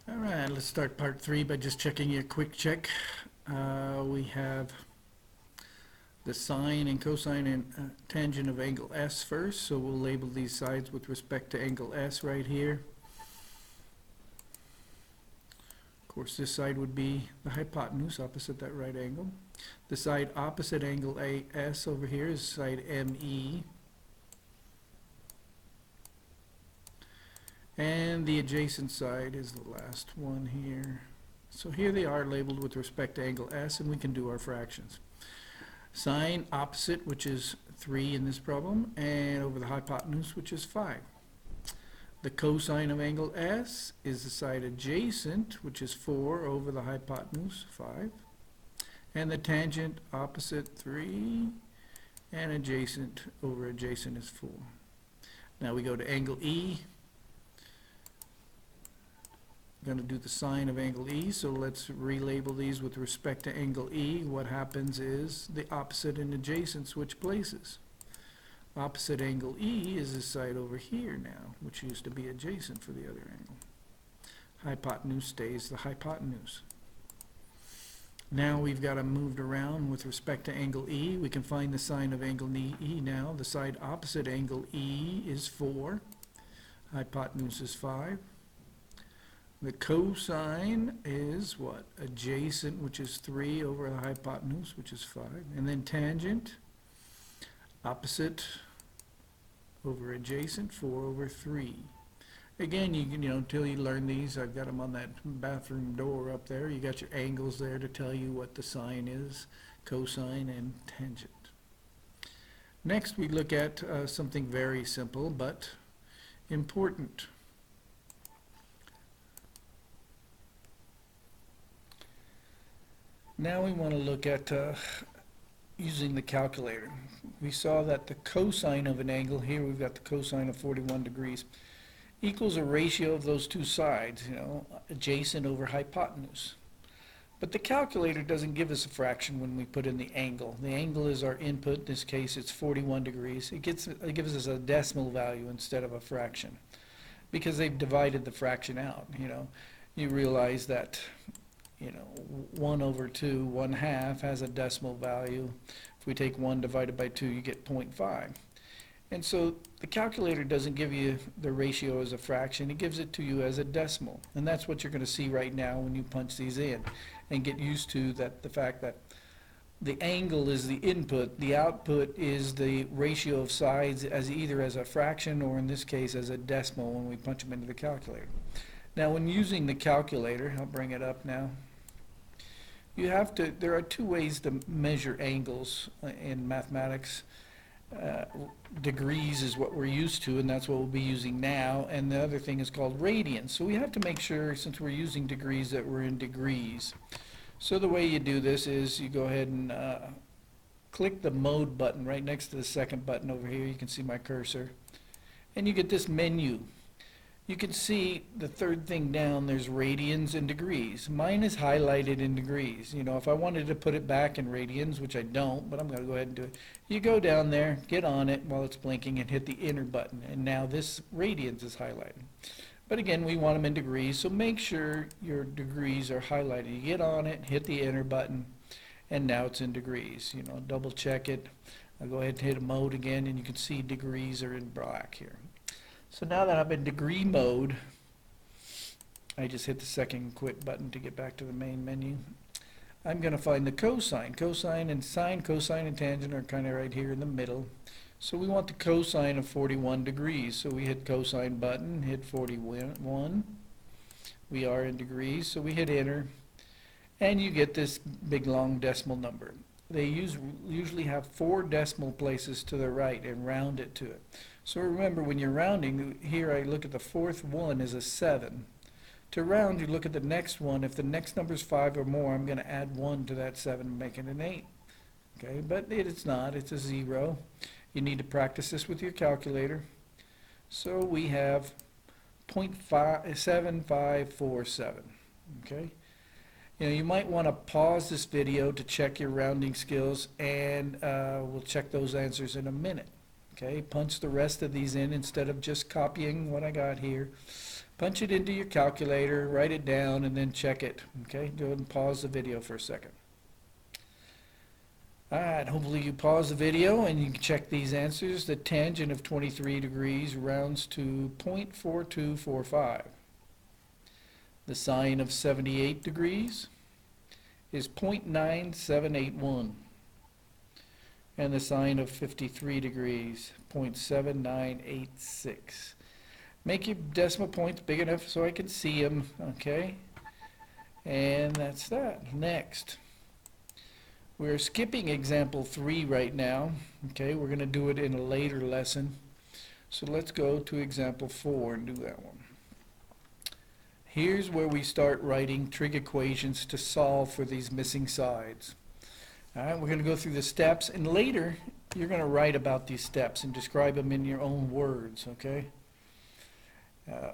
All right, let's start part 3 by just checking a quick check. We have the sine and cosine and tangent of angle S first, so we'll label these sides with respect to angle S right here. Of course, this side would be the hypotenuse opposite that right angle. The side opposite angle AS over here is side ME. And the adjacent side is the last one here. So here they are labeled with respect to angle S, and we can do our fractions. Sine opposite, which is 3 in this problem, and over the hypotenuse, which is 5. The cosine of angle S is the side adjacent, which is 4 over the hypotenuse, 5. And the tangent opposite, 3, and adjacent over adjacent is 4. Now we go to angle E. Going to do the sine of angle E, so let's relabel these with respect to angle E. What happens is the opposite and adjacent switch places. Opposite angle E is this side over here now, which used to be adjacent for the other angle. Hypotenuse stays the hypotenuse. Now we've got them moved around with respect to angle E. We can find the sine of angle E now. The side opposite angle E is 4. Hypotenuse is 5. The cosine is what? Adjacent, which is 3 over the hypotenuse, which is 5. And then tangent, opposite over adjacent, 4 over 3. Again, you can, until you learn these, I've got them on that bathroom door up there. You got your angles there to tell you what the sine is, cosine and tangent. Next, we look at something very simple but important. Now we want to look at using the calculator. We saw that the cosine of an angle, here we've got the cosine of 41 degrees, equals a ratio of those two sides, adjacent over hypotenuse. But the calculator doesn't give us a fraction when we put in the angle. The angle is our input. In this case, it's 41 degrees. It gives us a decimal value instead of a fraction because they've divided the fraction out. You realize that 1 over 2, 1/2 has a decimal value. If we take 1 divided by 2, you get 0.5. And so the calculator doesn't give you the ratio as a fraction, it gives it to you as a decimal. And that's what you're going to see right now when you punch these in and get used to the fact that the angle is the input, the output is the ratio of sides as either as a fraction or in this case as a decimal when we punch them into the calculator. Now when using the calculator, I'll bring it up now. There are two ways to measure angles in mathematics. Degrees is what we're used to, and that's what we'll be using now, and the other thing is called radians. So we have to make sure, since we're using degrees, that we're in degrees. So the way you do this is you go ahead and click the mode button right next to the second button over here. You can see my cursor, and you get this menu. You can see the third thing down, there's radians and degrees. Mine is highlighted in degrees. If I wanted to put it back in radians, which I don't, but I'm going to go ahead and do it. You go down there, get on it while it's blinking, and hit the enter button. And now this radians is highlighted. But again, we want them in degrees, so make sure your degrees are highlighted. You get on it, hit the enter button, and now it's in degrees. Double check it. I'll go ahead and hit a mode again, and you can see degrees are in black here. So now that I'm in degree mode, I just hit the second quit button to get back to the main menu. I'm going to find the cosine. Cosine and sine, cosine and tangent are kind of right here in the middle. So we want the cosine of 41 degrees. So we hit cosine button, hit 41. We are in degrees, so we hit enter. And you get this big long decimal number. They usually have 4 decimal places to the right and round it to it. So remember, when you're rounding, here I look at the fourth one is a 7. To round, you look at the next one. If the next number is 5 or more, I'm going to add 1 to that 7 and make it an 8. Okay, but it's not. It's a 0. You need to practice this with your calculator. So we have 0.7547. Okay. You might want to pause this video to check your rounding skills, and we'll check those answers in a minute. Okay, punch the rest of these in instead of just copying what I got here. Punch it into your calculator, write it down, and then check it. Okay, go ahead and pause the video for a second. All right, hopefully you pause the video and you can check these answers. The tangent of 23 degrees rounds to 0.4245. The sine of 78 degrees is 0.9781. And the sine of 53 degrees, 0.7986. Make your decimal points big enough so I can see them, okay? And that's that. Next. We're skipping example 3 right now, okay? We're going to do it in a later lesson. So let's go to example 4 and do that one. Here's where we start writing trig equations to solve for these missing sides. All right, we're going to go through the steps, and later you're going to write about these steps and describe them in your own words, okay?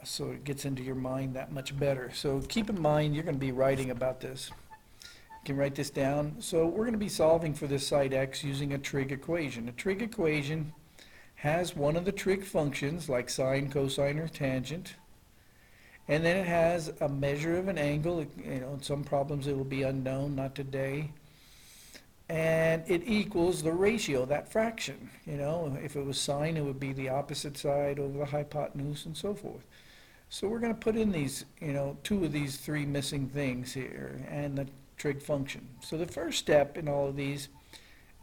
So it gets into your mind that much better. So keep in mind you're going to be writing about this. You can write this down. So we're going to be solving for this side x using a trig equation. A trig equation has one of the trig functions like sine, cosine, or tangent. And then it has a measure of an angle. You know, in some problems it will be unknown, not today. And it equals the ratio, that fraction. You know, if it was sine, it would be the opposite side over the hypotenuse and so forth. So we're going to put in these, you know, two of these three missing things here and the trig function. So the first step in all of these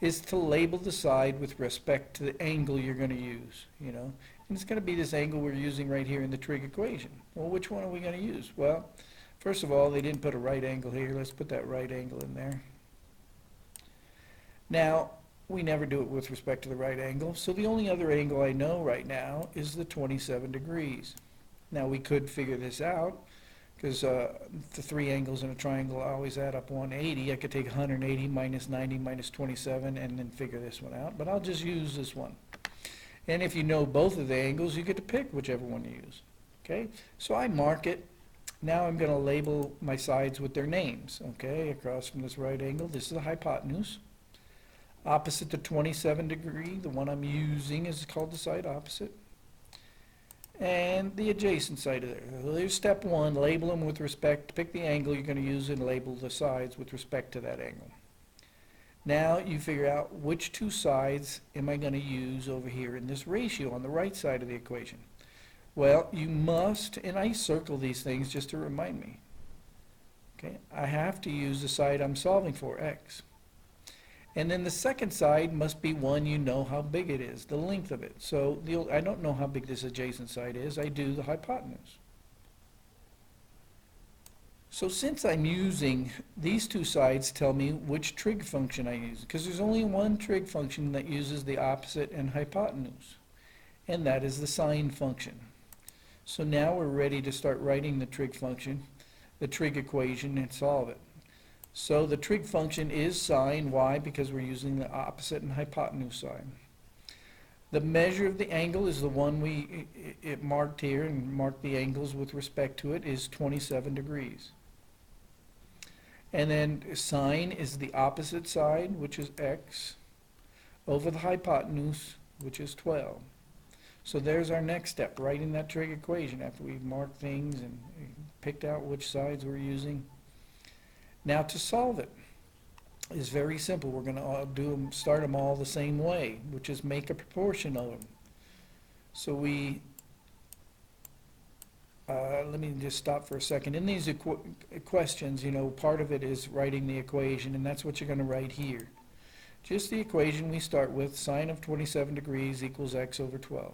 is to label the side with respect to the angle you're going to use, you know. And it's going to be this angle we're using right here in the trig equation. Well, which one are we going to use? Well, first of all, they didn't put a right angle here. Let's put that right angle in there. Now, we never do it with respect to the right angle, so the only other angle I know right now is the 27 degrees. Now, we could figure this out, because the three angles in a triangle always add up 180. I could take 180 minus 90 minus 27 and then figure this one out, but I'll just use this one. And if you know both of the angles, you get to pick whichever one you use. Okay, so I mark it. Now I'm going to label my sides with their names. Okay, across from this right angle, this is the hypotenuse. Opposite the 27 degree, the one I'm using is called the side opposite. And the adjacent side of there. So there's step one, label them with respect, pick the angle you're going to use and label the sides with respect to that angle. Now you figure out which two sides am I going to use over here in this ratio on the right side of the equation. Well, you must, and I circle these things just to remind me. Okay, I have to use the side I'm solving for, x. And then the second side must be one you know how big it is, the length of it. So I don't know how big this adjacent side is. I do the hypotenuse. So since I'm using these two sides, tell me which trig function I use. Because there's only one trig function that uses the opposite and hypotenuse. And that is the sine function. So now we're ready to start writing the trig function, the trig equation, and solve it. So the trig function is sine. Why? Because we're using the opposite and hypotenuse side. The measure of the angle is the one it marked here, and marked the angles with respect to it, is 27 degrees. And then sine is the opposite side, which is x, over the hypotenuse, which is 12. So there's our next step, writing that trig equation after we've marked things and picked out which sides we're using. Now to solve it is very simple. We're going to start them all the same way, which is make a proportion of them. So let me just stop for a second. In these questions, you know, part of it is writing the equation, and that's what you're going to write here. Just the equation we start with, sine of 27 degrees equals x over 12.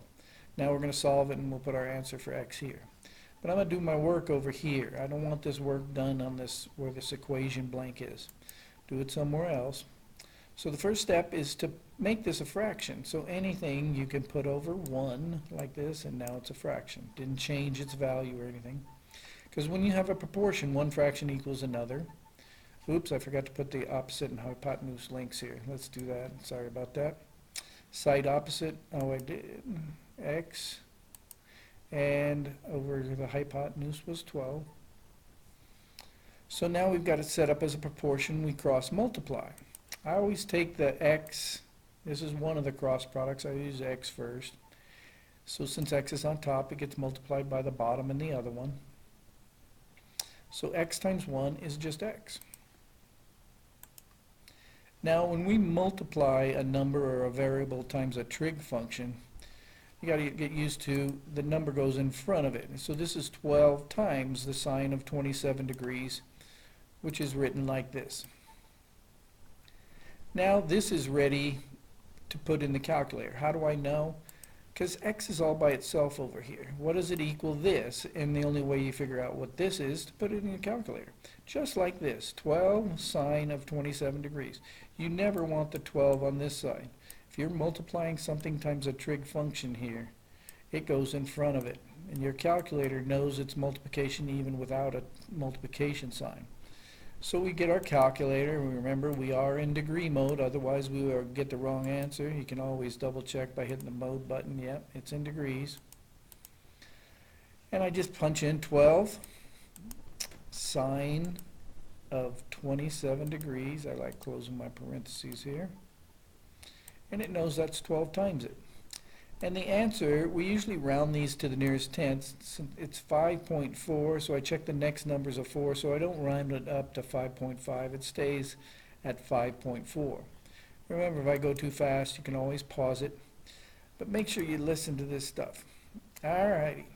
Now we're going to solve it, and we'll put our answer for x here. But I'm going to do my work over here. I don't want this work done on this, where this equation blank is. Do it somewhere else. So the first step is to make this a fraction. So anything you can put over 1 like this, and now it's a fraction. Didn't change its value or anything. Because when you have a proportion, one fraction equals another. Oops, I forgot to put the opposite and hypotenuse links here. Let's do that. Sorry about that. Side opposite, oh I did, x. And over the hypotenuse was 12. So now we've got it set up as a proportion. We cross multiply. I always take the x, this is one of the cross products, I use x first. So since x is on top, it gets multiplied by the bottom and the other one. So x times 1 is just x. Now when we multiply a number or a variable times a trig function, you got to get used to the number goes in front of it. So this is 12 times the sine of 27 degrees, which is written like this. Now this is ready to put in the calculator. How do I know? Because x is all by itself over here. What does it equal this? And the only way you figure out what this is to put it in your calculator. Just like this, 12 sine of 27 degrees. You never want the 12 on this side. If you're multiplying something times a trig function here, it goes in front of it. And your calculator knows it's multiplication even without a multiplication sign. So we get our calculator, and remember we are in degree mode, otherwise we will get the wrong answer. You can always double check by hitting the mode button. Yep, it's in degrees. And I just punch in 12 sine of 27 degrees. I like closing my parentheses here. And it knows that's 12 times it. And the answer, we usually round these to the nearest tenth. It's 5.4, so I check the next numbers of 4, so I don't round it up to 5.5. It stays at 5.4. Remember, if I go too fast, you can always pause it. But make sure you listen to this stuff. Alrighty,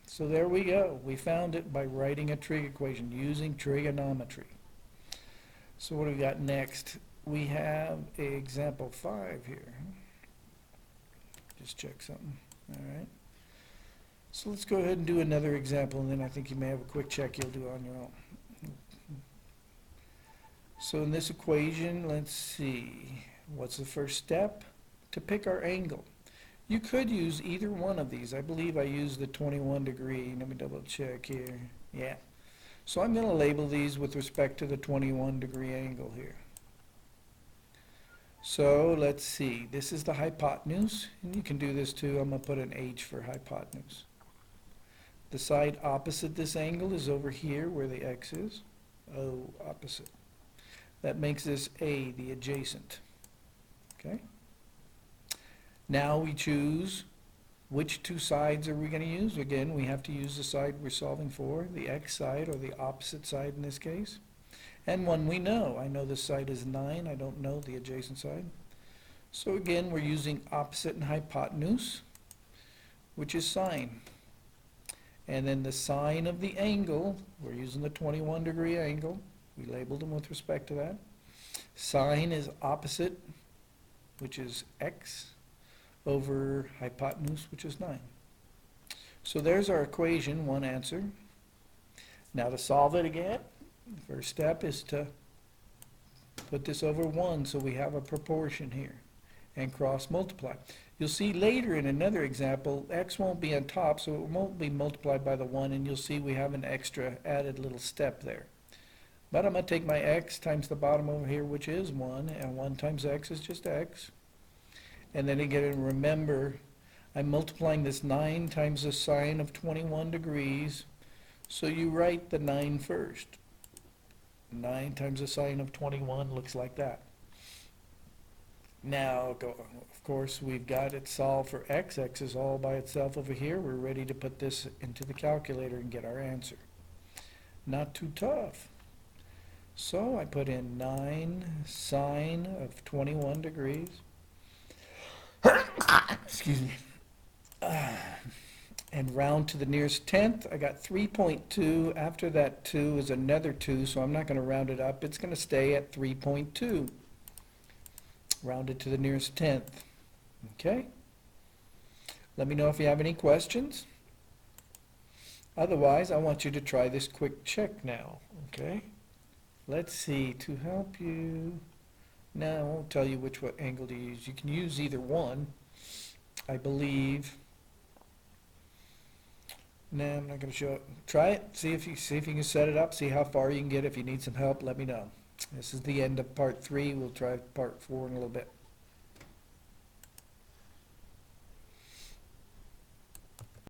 so there we go. We found it by writing a trig equation using trigonometry. So what do we got next? We have example 5 here. Just check something. All right. So let's go ahead and do another example, and then I think you may have a quick check you'll do on your own. So in this equation, let's see. What's the first step? To pick our angle. You could use either one of these. I believe I used the 21 degree. Let me double check here. Yeah. So I'm going to label these with respect to the 21 degree angle here. So let's see, this is the hypotenuse, and you can do this too. I'm going to put an H for hypotenuse. The side opposite this angle is over here where the X is. O, opposite. That makes this A, the adjacent. Okay? Now we choose which two sides are we going to use. Again, we have to use the side we're solving for, the X side or the opposite side in this case. And one we know. I know this side is 9. I don't know the adjacent side. So again, we're using opposite and hypotenuse, which is sine. And then the sine of the angle, we're using the 21 degree angle. We labeled them with respect to that. Sine is opposite, which is x, over hypotenuse, which is 9. So there's our equation, one answer. Now to solve it again, the first step is to put this over 1 so we have a proportion here and cross multiply. You'll see later in another example, x won't be on top, so it won't be multiplied by the 1, and you'll see we have an extra added little step there. But I'm going to take my x times the bottom over here, which is 1, and 1 times x is just x. And then again, remember, I'm multiplying this 9 times the sine of 21 degrees, so you write the 9 first. 9 times the sine of 21 looks like that. Now, of course, we've got it solved for x. X is all by itself over here. We're ready to put this into the calculator and get our answer. Not too tough. So I put in 9 sine of 21 degrees. Excuse me. And round to the nearest tenth. I got 3.2. After that 2 is another 2, so I'm not going to round it up. It's going to stay at 3.2. Rounded to the nearest tenth. Okay? Let me know if you have any questions. Otherwise, I want you to try this quick check now. Okay? Let's see. To help you... Now, I won't tell you which angle to use. You can use either one, I believe. No, I'm not going to show it. Try it. See if you can set it up. See how far you can get. If you need some help, let me know. This is the end of part 3. We'll try part 4 in a little bit.